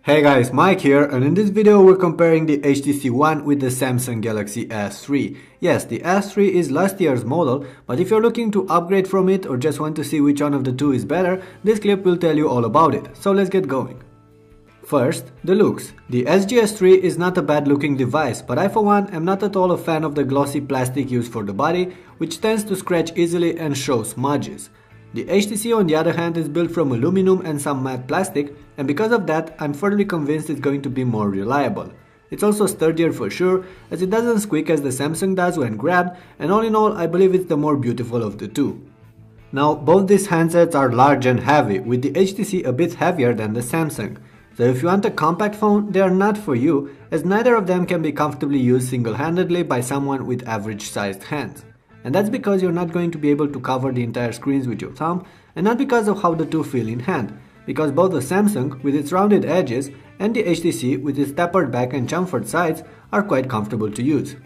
Hey guys, Mike here, and in this video we're comparing the HTC One with the Samsung Galaxy S3. Yes, the S3 is last year's model, but if you're looking to upgrade from it or just want to see which one of the two is better, this clip will tell you all about it, so let's get going. First, the looks. The SGS3 is not a bad looking device, but I for one am not at all a fan of the glossy plastic used for the body, which tends to scratch easily and show smudges. The HTC on the other hand is built from aluminum and some matte plastic, and because of that I'm fairly convinced it's going to be more reliable. It's also sturdier for sure, as it doesn't squeak as the Samsung does when grabbed, and all in all I believe it's the more beautiful of the two. Now both these handsets are large and heavy, with the HTC a bit heavier than the Samsung. So if you want a compact phone, they are not for you, as neither of them can be comfortably used single-handedly by someone with average sized hands. And that's because you're not going to be able to cover the entire screens with your thumb, and not because of how the two feel in hand, because both the Samsung with its rounded edges and the HTC with its tapered back and chamfered sides are quite comfortable to use.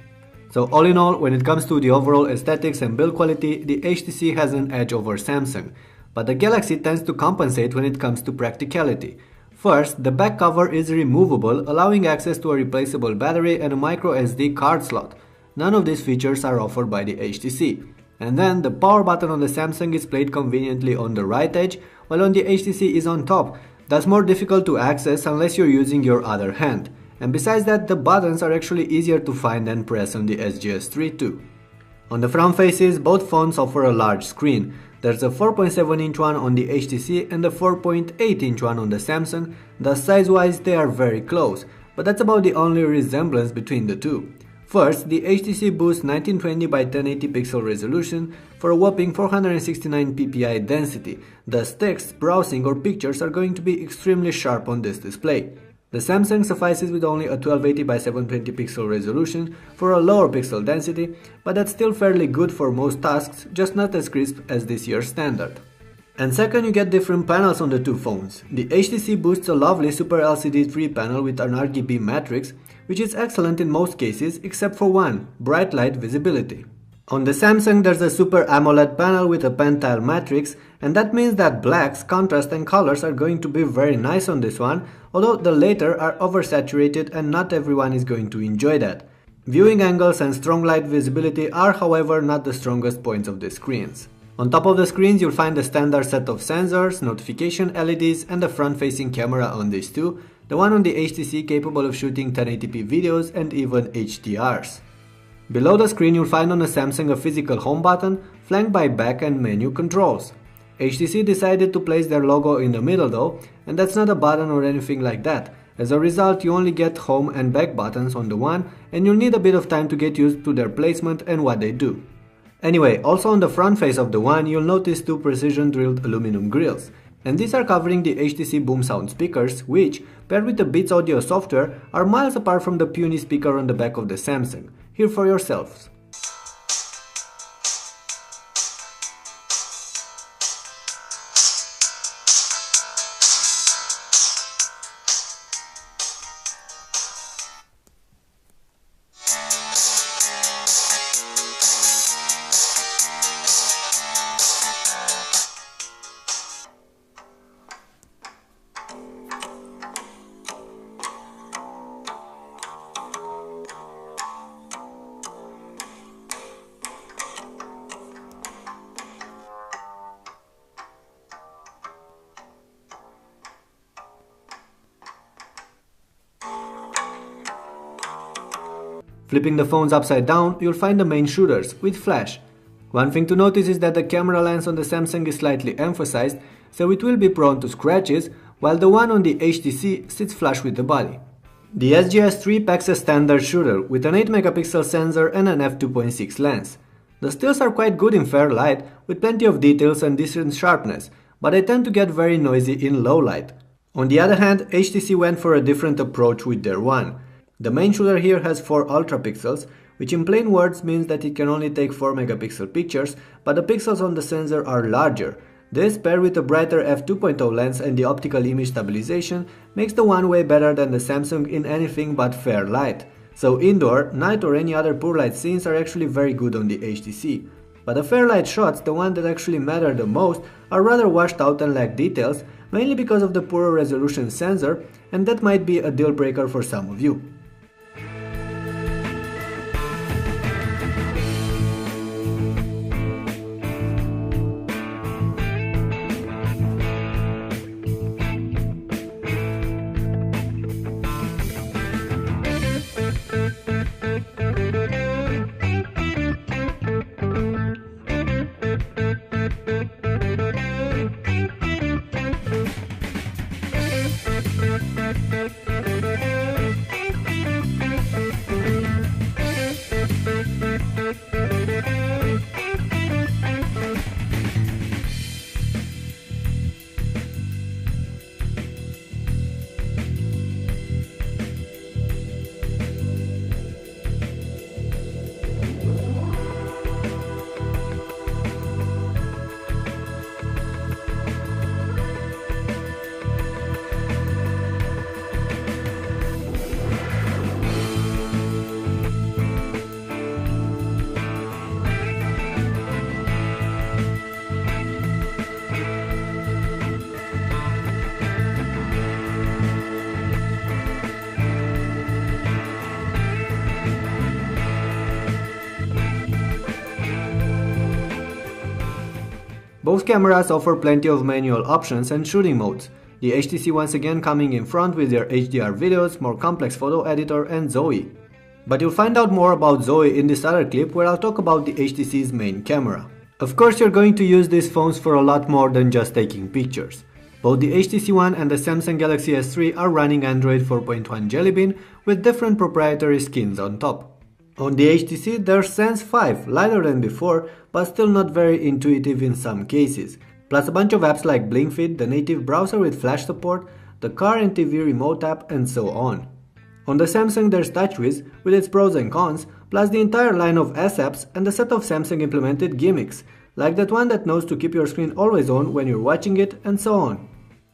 So all in all, when it comes to the overall aesthetics and build quality, the HTC has an edge over Samsung, but the Galaxy tends to compensate when it comes to practicality. First, the back cover is removable, allowing access to a replaceable battery and a micro SD card slot. None of these features are offered by the HTC. And then the power button on the Samsung is placed conveniently on the right edge, while on the HTC is on top. That's more difficult to access unless you're using your other hand. And besides that, the buttons are actually easier to find and press on the SGS3 too. On the front faces, both phones offer a large screen. There's a 4.7-inch one on the HTC and a 4.8-inch one on the Samsung, thus size-wise they are very close, but that's about the only resemblance between the two. First, the HTC boasts 1920 by 1080 pixel resolution for a whopping 469 ppi density, thus text, browsing or pictures are going to be extremely sharp on this display. The Samsung suffices with only a 1280 by 720 pixel resolution for a lower pixel density, but that's still fairly good for most tasks, just not as crisp as this year's standard. And second, you get different panels on the two phones. The HTC boosts a lovely Super LCD 3 panel with an RGB matrix, which is excellent in most cases except for one, bright light visibility. On the Samsung there's a Super AMOLED panel with a pentile matrix, and that means that blacks, contrast and colors are going to be very nice on this one, although the latter are oversaturated and not everyone is going to enjoy that. Viewing angles and strong light visibility are however not the strongest points of the screens. On top of the screens you'll find the standard set of sensors, notification LEDs and the front-facing camera on these two, the one on the HTC capable of shooting 1080p videos and even HDRs. Below the screen you'll find on the Samsung a physical home button, flanked by back and menu controls. HTC decided to place their logo in the middle though, and that's not a button or anything like that. As a result, you only get home and back buttons on the one, and you'll need a bit of time to get used to their placement and what they do. Anyway, also on the front face of the one you'll notice two precision drilled aluminum grills. And these are covering the HTC Boom Sound speakers, which, paired with the Beats Audio software, are miles apart from the puny speaker on the back of the Samsung. Hear for yourselves. Flipping the phones upside down, you'll find the main shooters, with flash. One thing to notice is that the camera lens on the Samsung is slightly emphasized, so it will be prone to scratches, while the one on the HTC sits flush with the body. The SGS3 packs a standard shooter, with an 8 megapixel sensor and an f2.6 lens. The stills are quite good in fair light, with plenty of details and decent sharpness, but they tend to get very noisy in low light. On the other hand, HTC went for a different approach with their one. The main shooter here has 4 ultra pixels, which in plain words means that it can only take 4 megapixel pictures, but the pixels on the sensor are larger. This, paired with a brighter f2.0 lens and the optical image stabilization, makes the one way better than the Samsung in anything but fair light. So indoor, night or any other poor light scenes are actually very good on the HTC. But the Fairlight shots, the one that actually matter the most, are rather washed out and lack details, mainly because of the poorer resolution sensor, and that might be a deal breaker for some of you. Both cameras offer plenty of manual options and shooting modes. The HTC once again coming in front with their HDR videos, more complex photo editor and Zoe. But you'll find out more about Zoe in this other clip where I'll talk about the HTC's main camera. Of course you're going to use these phones for a lot more than just taking pictures. Both the HTC One and the Samsung Galaxy S3 are running Android 4.1 Jelly Bean with different proprietary skins on top. On the HTC there's Sense 5, lighter than before, but still not very intuitive in some cases. Plus a bunch of apps like BlinkFit, the native browser with flash support, the car and TV remote app, and so on. On the Samsung there's TouchWiz with its pros and cons, plus the entire line of S apps and a set of Samsung implemented gimmicks, like that one that knows to keep your screen always on when you're watching it, and so on.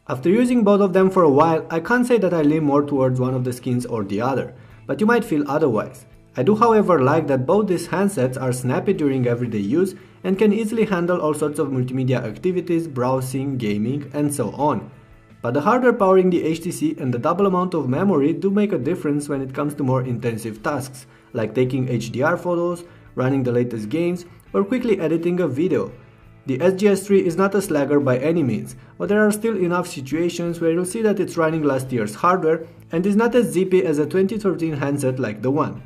After using both of them for a while, I can't say that I lean more towards one of the skins or the other, but you might feel otherwise. I do however like that both these handsets are snappy during everyday use and can easily handle all sorts of multimedia activities, browsing, gaming, and so on. But the hardware powering the HTC and the double amount of memory do make a difference when it comes to more intensive tasks, like taking HDR photos, running the latest games, or quickly editing a video. The SGS3 is not a slagger by any means, but there are still enough situations where you'll see that it's running last year's hardware and is not as zippy as a 2013 handset like the One.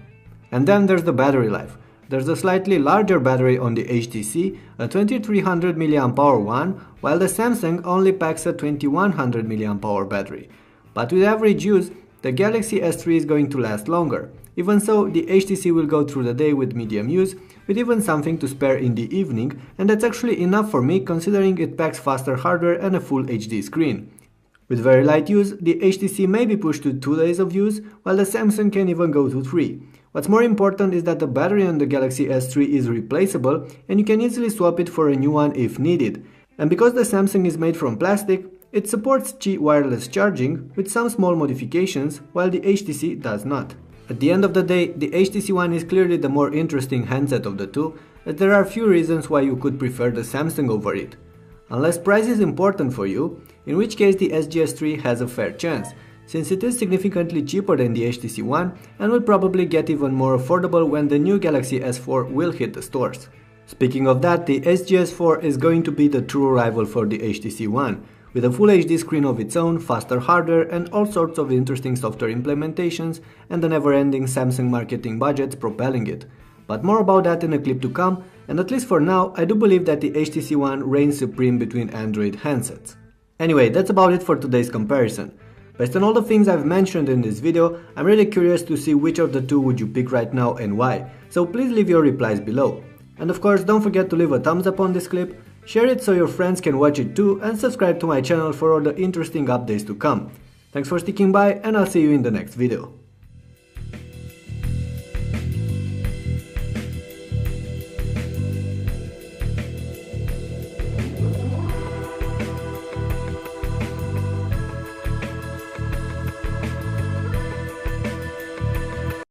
And then there's the battery life. There's a slightly larger battery on the HTC, a 2300 mAh one, while the Samsung only packs a 2100 mAh battery. But with average use, the Galaxy S3 is going to last longer. Even so, the HTC will go through the day with medium use, with even something to spare in the evening, and that's actually enough for me considering it packs faster hardware and a full HD screen. With very light use, the HTC may be pushed to 2 days of use, while the Samsung can even go to 3. What's more important is that the battery on the Galaxy S3 is replaceable and you can easily swap it for a new one if needed. And because the Samsung is made from plastic, it supports Qi wireless charging with some small modifications, while the HTC does not. At the end of the day, the HTC One is clearly the more interesting handset of the two, as there are few reasons why you could prefer the Samsung over it. Unless price is important for you, in which case the SGS3 has a fair chance, since it is significantly cheaper than the HTC One and will probably get even more affordable when the new Galaxy S4 will hit the stores. Speaking of that, the SGS4 is going to be the true rival for the HTC One, with a full HD screen of its own, faster hardware and all sorts of interesting software implementations and the never-ending Samsung marketing budgets propelling it. But more about that in a clip to come, and at least for now, I do believe that the HTC One reigns supreme between Android handsets. Anyway, that's about it for today's comparison. Based on all the things I've mentioned in this video, I'm really curious to see which of the two would you pick right now and why, so please leave your replies below. And of course, don't forget to leave a thumbs up on this clip, share it so your friends can watch it too, and subscribe to my channel for all the interesting updates to come. Thanks for sticking by, and I'll see you in the next video.